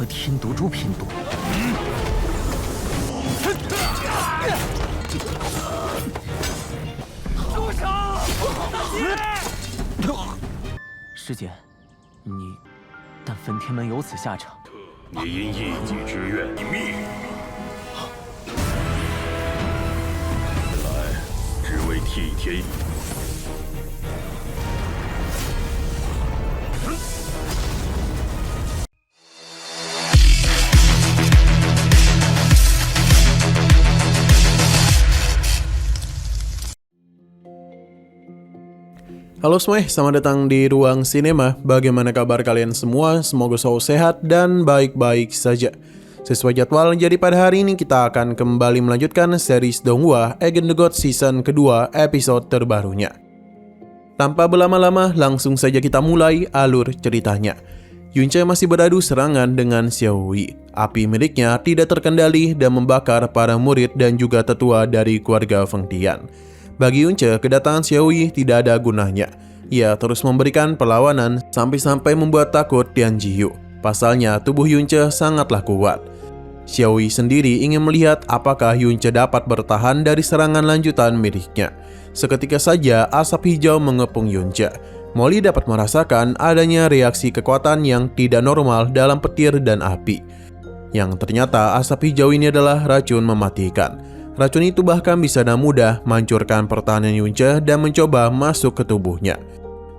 和天毒株拼搏。住手！师姐，你但分天门有此下场，你因一己之愿你灭，来，只为替天。 Halo semuanya, selamat datang di Ruang Sinema. Bagaimana kabar kalian semua? Semoga selalu sehat dan baik-baik saja. Sesuai jadwal, jadi pada hari ini kita akan kembali melanjutkan series Donghua Against the Gods season kedua episode terbarunya. Tanpa berlama-lama, langsung saja kita mulai alur ceritanya. Yunce masih beradu serangan dengan Xiaoyi. Api miliknya tidak terkendali dan membakar para murid dan juga tetua dari keluarga Feng Tian. Bagi Yunce, kedatangan Xiaoyi tidak ada gunanya. Ia terus memberikan perlawanan sampai-sampai membuat takut Tian Jiyu. Pasalnya, tubuh Yunce sangatlah kuat. Xiaoyi sendiri ingin melihat apakah Yunce dapat bertahan dari serangan lanjutan miliknya. Seketika saja, asap hijau mengepung Yunce. Molly dapat merasakan adanya reaksi kekuatan yang tidak normal dalam petir dan api. Yang ternyata asap hijau ini adalah racun mematikan. Racun itu bahkan bisa dengan mudah menghancurkan pertahanan Yunce dan mencoba masuk ke tubuhnya.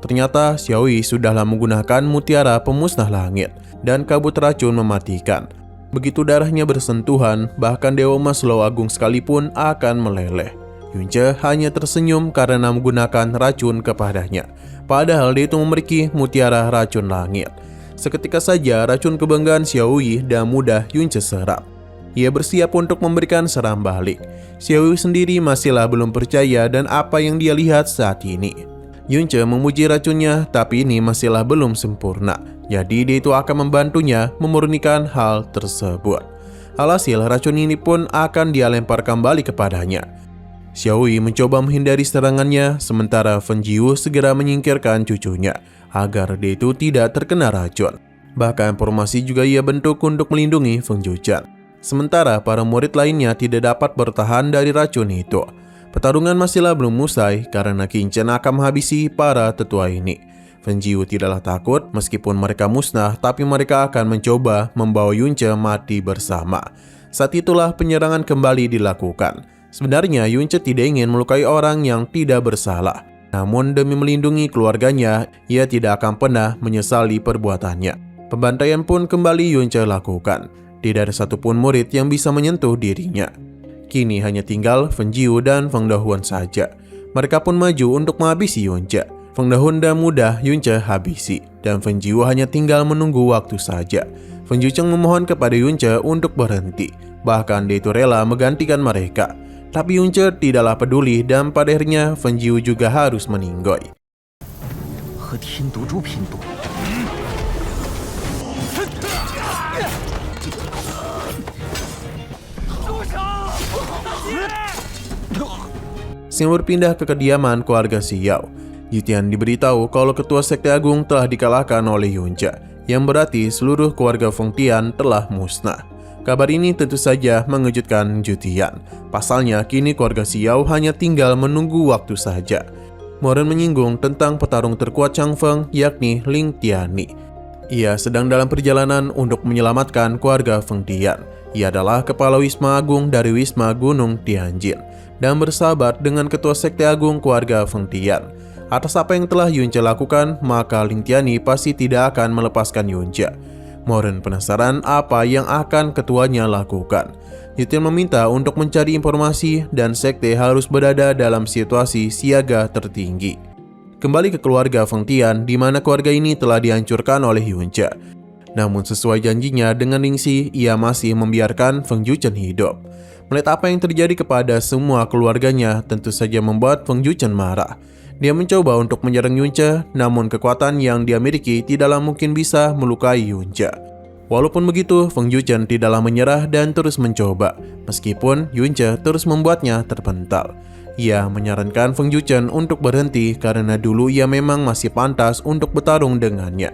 Ternyata Xiaoyi sudahlah menggunakan mutiara pemusnah langit dan kabut racun mematikan. Begitu darahnya bersentuhan, bahkan Dewa Emas Low Agung sekalipun akan meleleh. Yunce hanya tersenyum karena menggunakan racun kepadanya. Padahal dia itu memiliki mutiara racun langit. Seketika saja racun kebanggaan Xiaoyi dan mudah Yunce serap. Ia bersiap untuk memberikan serangan balik. Xiaoyi sendiri masihlah belum percaya dan apa yang dia lihat saat ini. Yunce memuji racunnya, tapi ini masihlah belum sempurna. Jadi dia itu akan membantunya memurnikan hal tersebut. Alhasil racun ini pun akan dia lempar kembali kepadanya. Xiaoyi mencoba menghindari serangannya, sementara Feng Jiu segera menyingkirkan cucunya agar dia itu tidak terkena racun. Bahkan formasi juga ia bentuk untuk melindungi Feng Juchan. Sementara para murid lainnya tidak dapat bertahan dari racun itu. Pertarungan masihlah belum usai karena Qin Chen akan menghabisi para tetua ini. Feng Jiu tidaklah takut meskipun mereka musnah, tapi mereka akan mencoba membawa Yunce mati bersama. Saat itulah penyerangan kembali dilakukan. Sebenarnya Yunce tidak ingin melukai orang yang tidak bersalah. Namun demi melindungi keluarganya, ia tidak akan pernah menyesali perbuatannya. Pembantaian pun kembali Yunce lakukan. Tidak ada satupun murid yang bisa menyentuh dirinya. Kini hanya tinggal Feng Jiu dan Feng Dahun saja. Mereka pun maju untuk menghabisi Yunce. Feng Dahun dan mudah Yunce habisi, dan Feng Jiu hanya tinggal menunggu waktu saja. Feng Jucheng memohon kepada Yunce untuk berhenti. Bahkan dia itu rela menggantikan mereka. Tapi Yunce tidaklah peduli dan pada akhirnya Feng Jiu juga harus meninggoy. 和天毒株拼搏。 Sing berpindah ke kediaman keluarga Xiao. Yutian diberitahu kalau ketua sekte agung telah dikalahkan oleh Yunce, yang berarti seluruh keluarga Feng Tian telah musnah. Kabar ini tentu saja mengejutkan Yutian. Pasalnya kini keluarga Xiao hanya tinggal menunggu waktu saja. Moren menyinggung tentang petarung terkuat Chang Feng, yakni Ling Tianyi. Ia sedang dalam perjalanan untuk menyelamatkan keluarga Feng Tian. Ia adalah kepala Wisma Agung dari Wisma Gunung Tianjin dan bersahabat dengan ketua sekte agung keluarga Feng Tian. Atas apa yang telah Yunce lakukan, maka Ling Tianyi pasti tidak akan melepaskan Yunce. Moren penasaran apa yang akan ketuanya lakukan. Yutian meminta untuk mencari informasi dan sekte harus berada dalam situasi siaga tertinggi. Kembali ke keluarga Feng Tian, di mana keluarga ini telah dihancurkan oleh Yunce. Namun sesuai janjinya dengan Lingxi, ia masih membiarkan Feng Juchen hidup. Melihat apa yang terjadi kepada semua keluarganya tentu saja membuat Feng Juchen marah. Dia mencoba untuk menyerang Yunce, namun kekuatan yang dia miliki tidaklah mungkin bisa melukai Yunce. Walaupun begitu, Feng Juchen tidaklah menyerah dan terus mencoba, meskipun Yunce terus membuatnya terpental. Ia menyarankan Feng Juchen untuk berhenti karena dulu ia memang masih pantas untuk bertarung dengannya.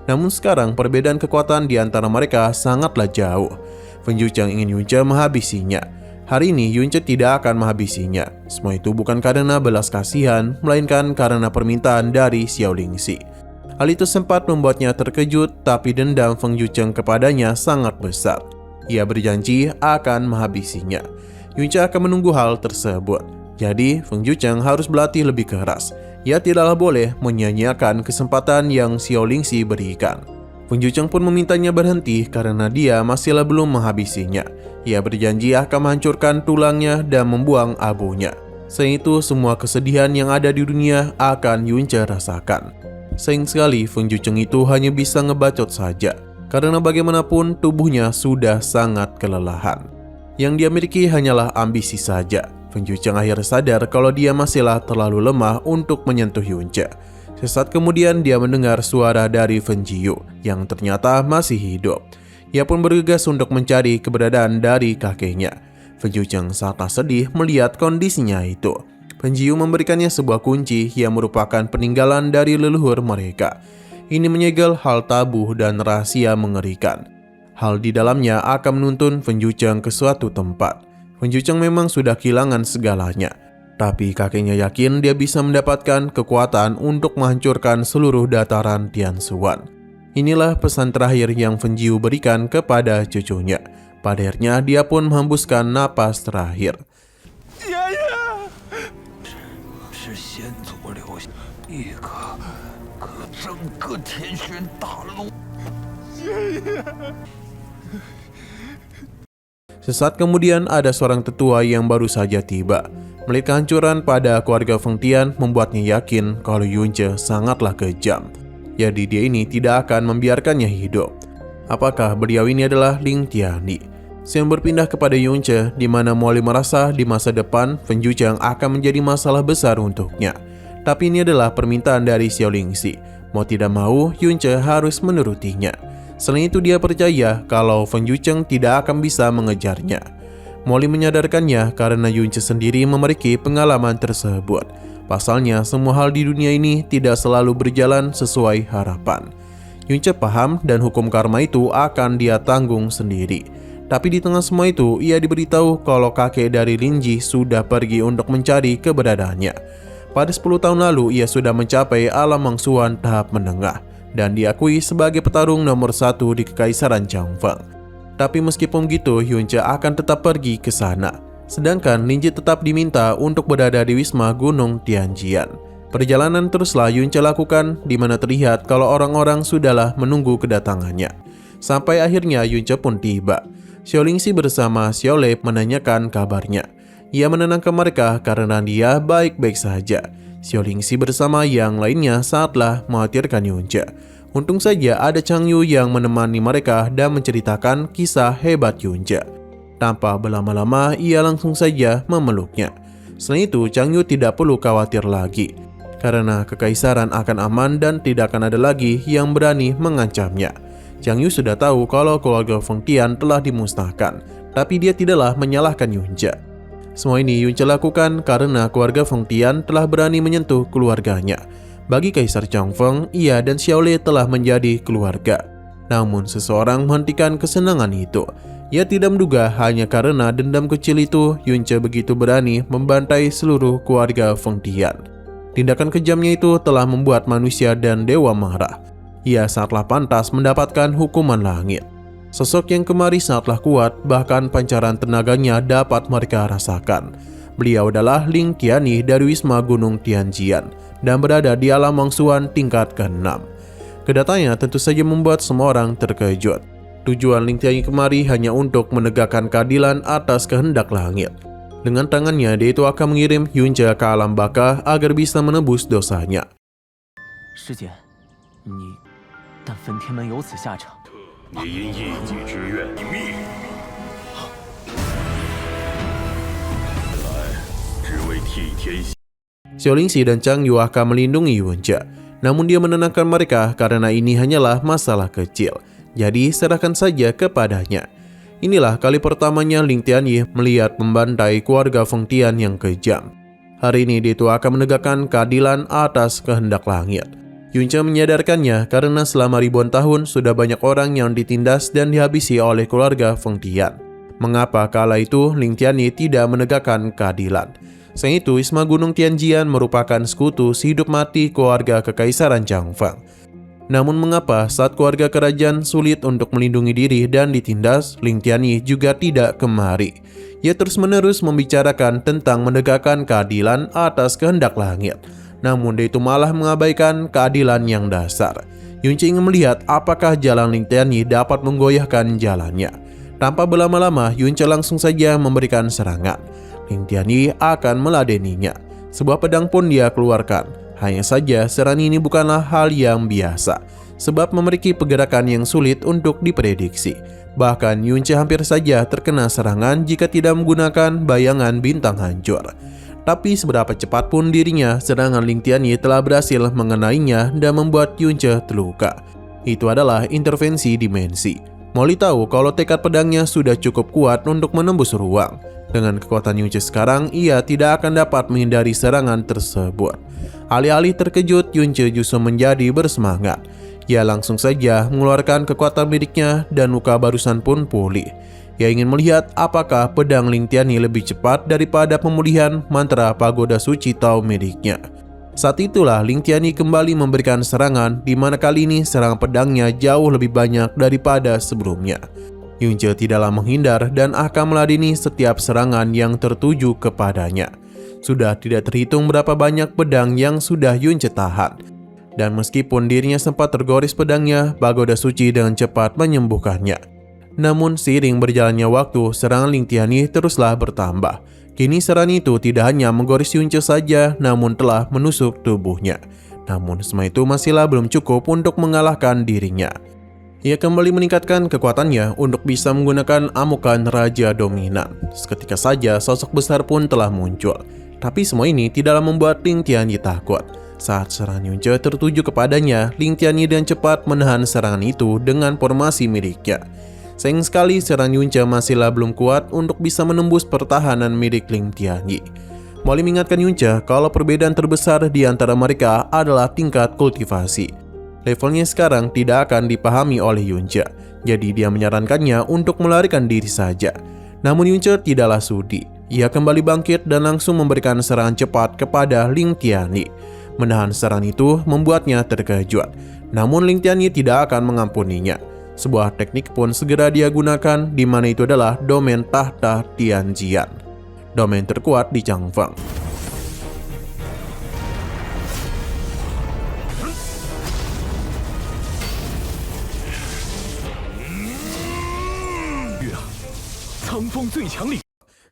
Namun sekarang perbedaan kekuatan di antara mereka sangatlah jauh. Feng Yucheng ingin Yunce menghabisinya. Hari ini Yunce tidak akan menghabisinya. Semua itu bukan karena belas kasihan, melainkan karena permintaan dari Xiao Lingxi. Hal itu sempat membuatnya terkejut, tapi dendam Feng Yucheng kepadanya sangat besar. Ia berjanji akan menghabisinya. Yunce akan menunggu hal tersebut. Jadi Feng Yucheng harus berlatih lebih keras. Ia tidaklah boleh menyia-nyiakan kesempatan yang Xiao Lingxi berikan. Feng Yucheng pun memintanya berhenti karena dia masihlah belum menghabisinya. Ia berjanji akan menghancurkan tulangnya dan membuang abunya. Selain itu, semua kesedihan yang ada di dunia akan Yunce rasakan. Sayang sekali Feng Yucheng itu hanya bisa ngebacot saja, karena bagaimanapun tubuhnya sudah sangat kelelahan. Yang dia miliki hanyalah ambisi saja. Feng Yucheng akhirnya sadar kalau dia masihlah terlalu lemah untuk menyentuh Yunce. Sesaat kemudian dia mendengar suara dari Fen Jiyu yang ternyata masih hidup. Ia pun bergegas untuk mencari keberadaan dari kakeknya. Feng Yucheng sangat sedih melihat kondisinya itu. Fen Jiyu memberikannya sebuah kunci yang merupakan peninggalan dari leluhur mereka. Ini menyegel hal tabu dan rahasia mengerikan. Hal di dalamnya akan menuntun Feng Yucheng ke suatu tempat. Feng Yucheng memang sudah kehilangan segalanya. Tapi kakeknya yakin dia bisa mendapatkan kekuatan untuk menghancurkan seluruh dataran Tianshuan. Inilah pesan terakhir yang Fen Jiyu berikan kepada cucunya. Pada akhirnya dia pun menghembuskan napas terakhir. Sesaat kemudian ada seorang tetua yang baru saja tiba. Melihat kehancuran pada keluarga Feng Tian membuatnya yakin kalau Yunce sangatlah kejam. Jadi dia ini tidak akan membiarkannya hidup. Apakah beliau ini adalah Ling Tianyi? Yang berpindah kepada Yunce, di mana Molly merasa di masa depan Feng Yucheng akan menjadi masalah besar untuknya. Tapi ini adalah permintaan dari Xiao Lingxi. Mau tidak mau, Yunce harus menurutinya. Selain itu dia percaya kalau Feng Yucheng tidak akan bisa mengejarnya. Molly menyadarkannya karena Yunce sendiri memiliki pengalaman tersebut. Pasalnya, semua hal di dunia ini tidak selalu berjalan sesuai harapan. Yunce paham dan hukum karma itu akan dia tanggung sendiri. Tapi di tengah semua itu, ia diberitahu kalau kakek dari Linji sudah pergi untuk mencari keberadaannya. Pada 10 tahun lalu, ia sudah mencapai alam mangsuan tahap menengah dan diakui sebagai petarung nomor 1 di Kekaisaran Changfeng. Tapi meskipun begitu, Yunce akan tetap pergi ke sana. Sedangkan Linji tetap diminta untuk berada di Wisma Gunung Tianjian. Perjalanan teruslah Yunce lakukan, di mana terlihat kalau orang-orang sudahlah menunggu kedatangannya. Sampai akhirnya Yunce pun tiba. Xiao Lingxi bersama Xiao Lei menanyakan kabarnya. Ia menenangkan mereka karena dia baik-baik saja. Xiao Lingxi bersama yang lainnya saatlah mengkhawatirkan Yunce. Untung saja ada Chang Yu yang menemani mereka dan menceritakan kisah hebat Yunce. Tanpa berlama-lama, ia langsung saja memeluknya. Selain itu, Chang Yu tidak perlu khawatir lagi, karena kekaisaran akan aman dan tidak akan ada lagi yang berani mengancamnya. Chang Yu sudah tahu kalau keluarga Feng Tian telah dimusnahkan, tapi dia tidaklah menyalahkan Yunce. Semua ini Yunce lakukan karena keluarga Feng Tian telah berani menyentuh keluarganya. Bagi Kaisar Changfeng, ia dan Xiao Lei telah menjadi keluarga. Namun seseorang menghentikan kesenangan itu. Ia tidak menduga hanya karena dendam kecil itu, Yunce begitu berani membantai seluruh keluarga Feng Tian. Tindakan kejamnya itu telah membuat manusia dan dewa marah. Ia sangatlah pantas mendapatkan hukuman langit. Sosok yang kemari sangatlah kuat, bahkan pancaran tenaganya dapat mereka rasakan. Beliau adalah Ling Tianyi dari Wisma Gunung Tianjian dan berada di alam mangsuan tingkat ke-6. Kedatangannya tentu saja membuat semua orang terkejut. Tujuan Ling Tianyi kemari hanya untuk menegakkan keadilan atas kehendak langit. Dengan tangannya, dia itu akan mengirim Yunce ke alam baka agar bisa menebus dosanya. 师姐，你但分天门有此下场。你因一己之愿，你灭。来，只为替天行。 Xiao Lingxi dan Chang Yu akan melindungi Yunce. Namun dia menenangkan mereka karena ini hanyalah masalah kecil. Jadi serahkan saja kepadanya. Inilah kali pertamanya Ling Tianyi melihat membantai keluarga Feng Tian yang kejam. Hari ini dia itu akan menegakkan keadilan atas kehendak langit. Yunce menyadarkannya karena selama ribuan tahun sudah banyak orang yang ditindas dan dihabisi oleh keluarga Feng Tian. Mengapa kala itu Ling Tianyi tidak menegakkan keadilan? Selain itu, Isma Gunung Tianjian merupakan sekutu sehidup mati keluarga Kekaisaran Changfang. Namun mengapa saat keluarga kerajaan sulit untuk melindungi diri dan ditindas, Ling Tianyi juga tidak kemari. Ia terus-menerus membicarakan tentang menegakkan keadilan atas kehendak langit. Namun dia itu malah mengabaikan keadilan yang dasar. Yunce ingin melihat apakah jalan Ling Tianyi dapat menggoyahkan jalannya. Tanpa berlama-lama, Yunce langsung saja memberikan serangan. Ling Tianyi akan meladeninya. Sebuah pedang pun dia keluarkan. Hanya saja serangan ini bukanlah hal yang biasa, sebab memiliki pergerakan yang sulit untuk diprediksi. Bahkan Yunce hampir saja terkena serangan jika tidak menggunakan bayangan bintang hancur. Tapi seberapa cepat pun dirinya, serangan Ling Tianyi telah berhasil mengenainya dan membuat Yunce terluka. Itu adalah intervensi dimensi. Molly tahu kalau tekad pedangnya sudah cukup kuat untuk menembus ruang. Dengan kekuatan Yunce sekarang, ia tidak akan dapat menghindari serangan tersebut. Alih-alih terkejut, Yunce justru menjadi bersemangat. Ia langsung saja mengeluarkan kekuatan miliknya dan luka barusan pun pulih. Ia ingin melihat apakah pedang Ling Tianyi lebih cepat daripada pemulihan mantra pagoda suci Tao miliknya. Saat itulah Ling Tianyi kembali memberikan serangan, di mana kali ini serangan pedangnya jauh lebih banyak daripada sebelumnya. Yunce tidaklah menghindar dan akan meladeni setiap serangan yang tertuju kepadanya. Sudah tidak terhitung berapa banyak pedang yang sudah Yunce tahan. Dan meskipun dirinya sempat tergores pedangnya, pagoda suci dengan cepat menyembuhkannya. Namun seiring berjalannya waktu, serangan Ling Tianyi teruslah bertambah. Kini serangan itu tidak hanya menggores Yunce saja, namun telah menusuk tubuhnya. Namun semua itu masihlah belum cukup untuk mengalahkan dirinya. Ia kembali meningkatkan kekuatannya untuk bisa menggunakan amukan Raja Dominan. Seketika saja sosok besar pun telah muncul. Tapi semua ini tidaklah membuat Ling Tianyi takut. Saat serangan Yunce tertuju kepadanya, Ling Tianyi dengan cepat menahan serangan itu dengan formasi miliknya. Sayang sekali serangan Yunce masihlah belum kuat untuk bisa menembus pertahanan milik Ling Tianyi. Molly mengingatkan Yunce kalau perbedaan terbesar di antara mereka adalah tingkat kultivasi. Levelnya sekarang tidak akan dipahami oleh Yunce, jadi dia menyarankannya untuk melarikan diri saja. Namun Yunce tidaklah sudi. Ia kembali bangkit dan langsung memberikan serangan cepat kepada Ling Tianyi. Menahan serangan itu membuatnya terkejut. Namun Ling Tianyi tidak akan mengampuninya. Sebuah teknik pun segera dia gunakan, di mana itu adalah domain tahta Tianjian, domain terkuat di Changfang.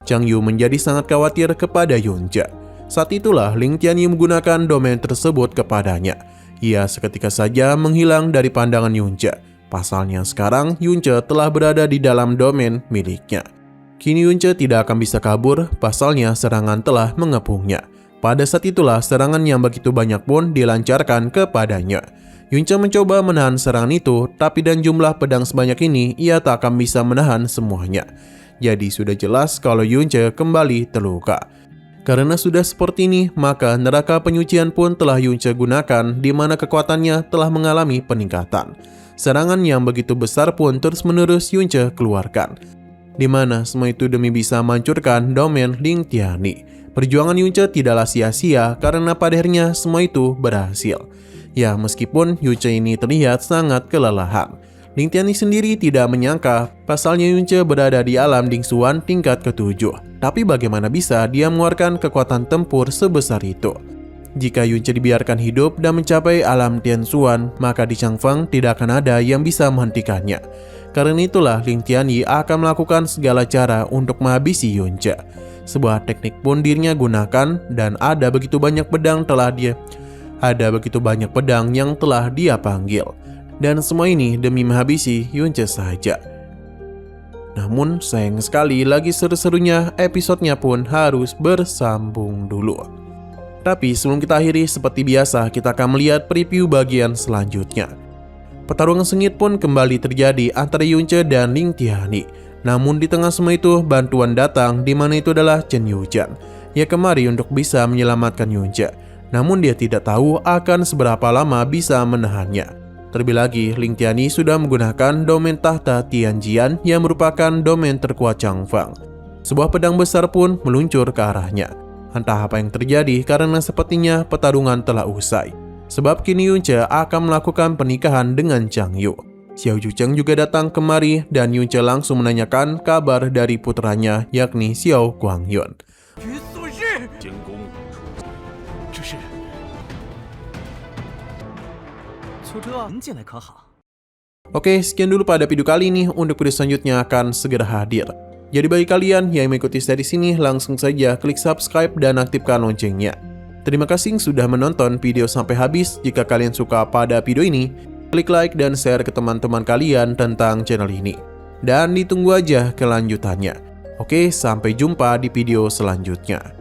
Chang Yu menjadi sangat khawatir kepada Yunce. Saat itulah Ling Tianyi menggunakan domain tersebut kepadanya. Ia seketika saja menghilang dari pandangan Yunce. Pasalnya sekarang Yunce telah berada di dalam domain miliknya. Kini Yunce tidak akan bisa kabur, pasalnya serangan telah mengepungnya. Pada saat itulah serangan yang begitu banyak pun dilancarkan kepadanya. Yunce mencoba menahan serangan itu, tapi dan jumlah pedang sebanyak ini ia tak akan bisa menahan semuanya. Jadi sudah jelas kalau Yunce kembali terluka. Karena sudah seperti ini, maka neraka penyucian pun telah Yunce gunakan, di mana kekuatannya telah mengalami peningkatan. Serangan yang begitu besar pun terus-menerus Yunce keluarkan, di mana semua itu demi bisa menghancurkan domain Ling Tianyi. Perjuangan Yunce tidaklah sia-sia karena pada akhirnya semua itu berhasil. Ya, meskipun Yunce ini terlihat sangat kelelahan, Ling Tianyi sendiri tidak menyangka pasalnya Yunce berada di alam Dingsuan tingkat ke-7. Tapi bagaimana bisa dia mengeluarkan kekuatan tempur sebesar itu? Jika Yunce dibiarkan hidup dan mencapai alam Tianzuan, maka di Changfang tidak akan ada yang bisa menghentikannya. Karena itulah Ling Tianyi akan melakukan segala cara untuk menghabisi Yunce. Sebuah teknik pun dirinya gunakan, dan ada begitu banyak pedang yang telah dia panggil. Dan semua ini demi menghabisi Yunce saja. Namun sayang sekali lagi seru-serunya episodenya pun harus bersambung dulu. Tapi sebelum kita akhiri, seperti biasa kita akan melihat preview bagian selanjutnya. Pertarungan sengit pun kembali terjadi antara Yunce dan Ling Tianyi. Namun di tengah semua itu bantuan datang, di mana itu adalah Chen Yujian. Ia kemari untuk bisa menyelamatkan Yunce. namun dia tidak tahu akan seberapa lama bisa menahannya. Terlebih lagi, Ling Tianyi sudah menggunakan domain tahta Tianjian yang merupakan domain terkuat Chang Feng. Sebuah pedang besar pun meluncur ke arahnya. Entah apa yang terjadi karena sepertinya pertarungan telah usai. Sebab kini Yunce akan melakukan pernikahan dengan Chang Yu. Xiao Jucheng juga datang kemari dan Yunce langsung menanyakan kabar dari putranya yakni Xiao Guangyun. 监公，这是秋车，您进来可好？ Oke, sekian dulu pada video kali ini. Untuk video selanjutnya akan segera hadir. Jadi bagi kalian yang mengikuti seri sini, langsung saja klik subscribe dan aktifkan loncengnya. Terima kasih sudah menonton video sampai habis. Jika kalian suka pada video ini, klik like dan share ke teman-teman kalian tentang channel ini. Dan ditunggu aja kelanjutannya. Oke, sampai jumpa di video selanjutnya.